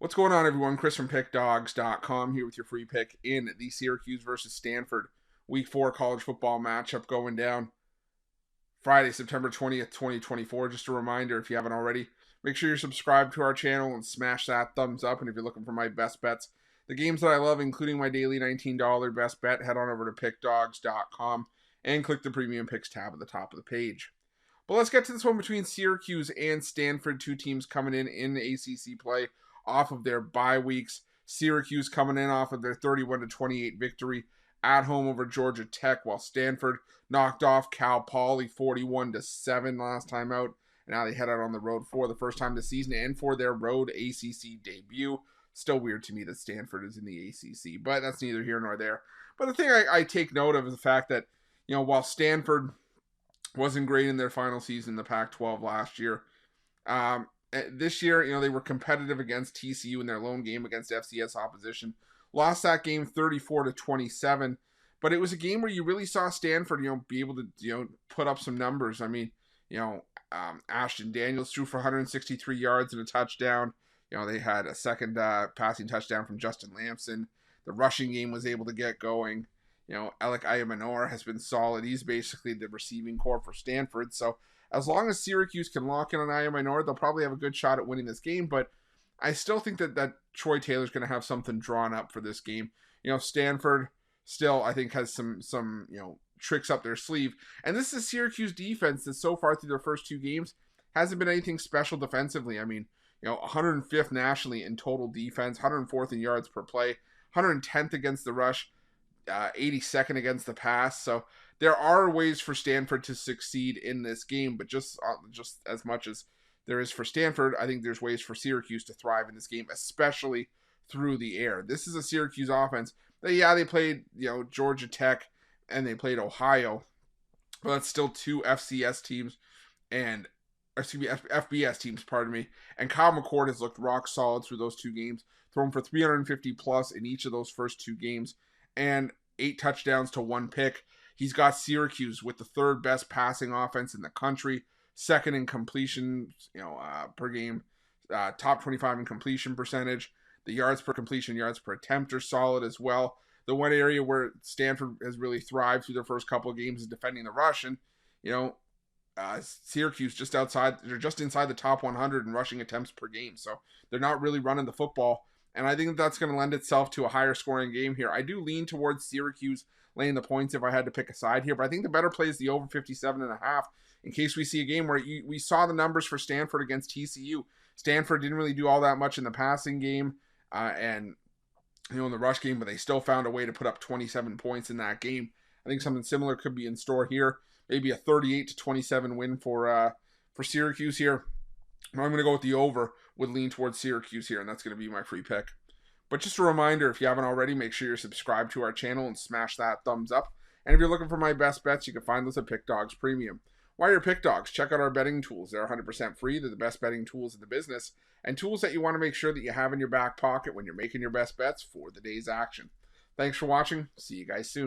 What's going on, everyone? Chris from Pickdawgz.com here with your free pick in the Syracuse versus Stanford Week 4 college football matchup going down Friday, September 20th, 2024. Just a reminder, if you haven't already, make sure you're subscribed to our channel and smash that thumbs up. And if you're looking for my best bets, the games that I love, including my daily $19 best bet, head on over to Pickdawgz.com and click the Premium Picks tab at the top of the page. But let's get to this one between Syracuse and Stanford, two teams coming in ACC play off of their bye weeks. Syracuse coming in off of their 31-28 victory at home over Georgia Tech, while Stanford knocked off Cal Poly 41-7 last time out. And now they head out on the road for the first time this season and for their road ACC debut. Still weird to me that Stanford is in the ACC, but that's neither here nor there. But the thing I take note of is the fact that, while Stanford wasn't great in their final season in the Pac-12 last year, this year, they were competitive against TCU in their lone game against FCS opposition. Lost that game 34-27, but it was a game where you really saw Stanford, be able to, put up some numbers. I mean, Ashton Daniels threw for 163 yards and a touchdown. They had a second passing touchdown from Justin Lamson. The rushing game was able to get going. Alec Ayamanor has been solid. He's basically the receiving core for Stanford. So as long as Syracuse can lock in on Ayamanor, they'll probably have a good shot at winning this game. But I still think that Troy Taylor's going to have something drawn up for this game. Stanford still, I think, has some tricks up their sleeve. And this is a Syracuse defense that so far through their first two games hasn't been anything special defensively. I mean, 105th nationally in total defense, 104th in yards per play, 110th against the rush, 82nd against the pass. So there are ways for Stanford to succeed in this game, but just as much as there is for Stanford, I think there's ways for Syracuse to thrive in this game, especially through the air. This is a Syracuse offense that, they played, Georgia Tech and they played Ohio, but that's still two FCS teams FBS teams, and Kyle McCord has looked rock solid through those two games, thrown for 350 plus in each of those first two games, and 8 touchdowns to 1 pick. He's got Syracuse with the third best passing offense in the country, second in completion, per game, top 25 in completion percentage. The yards per completion, yards per attempt are solid as well. The one area where Stanford has really thrived through their first couple of games is defending the rush, and Syracuse they're just inside the top 100 in rushing attempts per game, so they're not really running the football. And I think that's going to lend itself to a higher scoring game here. I do lean towards Syracuse laying the points if I had to pick a side here, but I think the better play is the over 57.5 in case we see a game where we saw the numbers for Stanford against TCU. Stanford didn't really do all that much in the passing game and in the rush game, but they still found a way to put up 27 points in that game. I think something similar could be in store here. Maybe a 38-27 win for Syracuse here. I'm going to go with the over, would lean towards Syracuse here, and that's going to be my free pick. But just a reminder, if you haven't already, make sure you're subscribed to our channel and smash that thumbs up. And if you're looking for my best bets, you can find those at Pick Dawgz Premium. While you're Pick Dawgz, check out our betting tools. They're 100% free. They're the best betting tools in the business, and tools that you want to make sure that you have in your back pocket when you're making your best bets for the day's action. Thanks for watching. See you guys soon.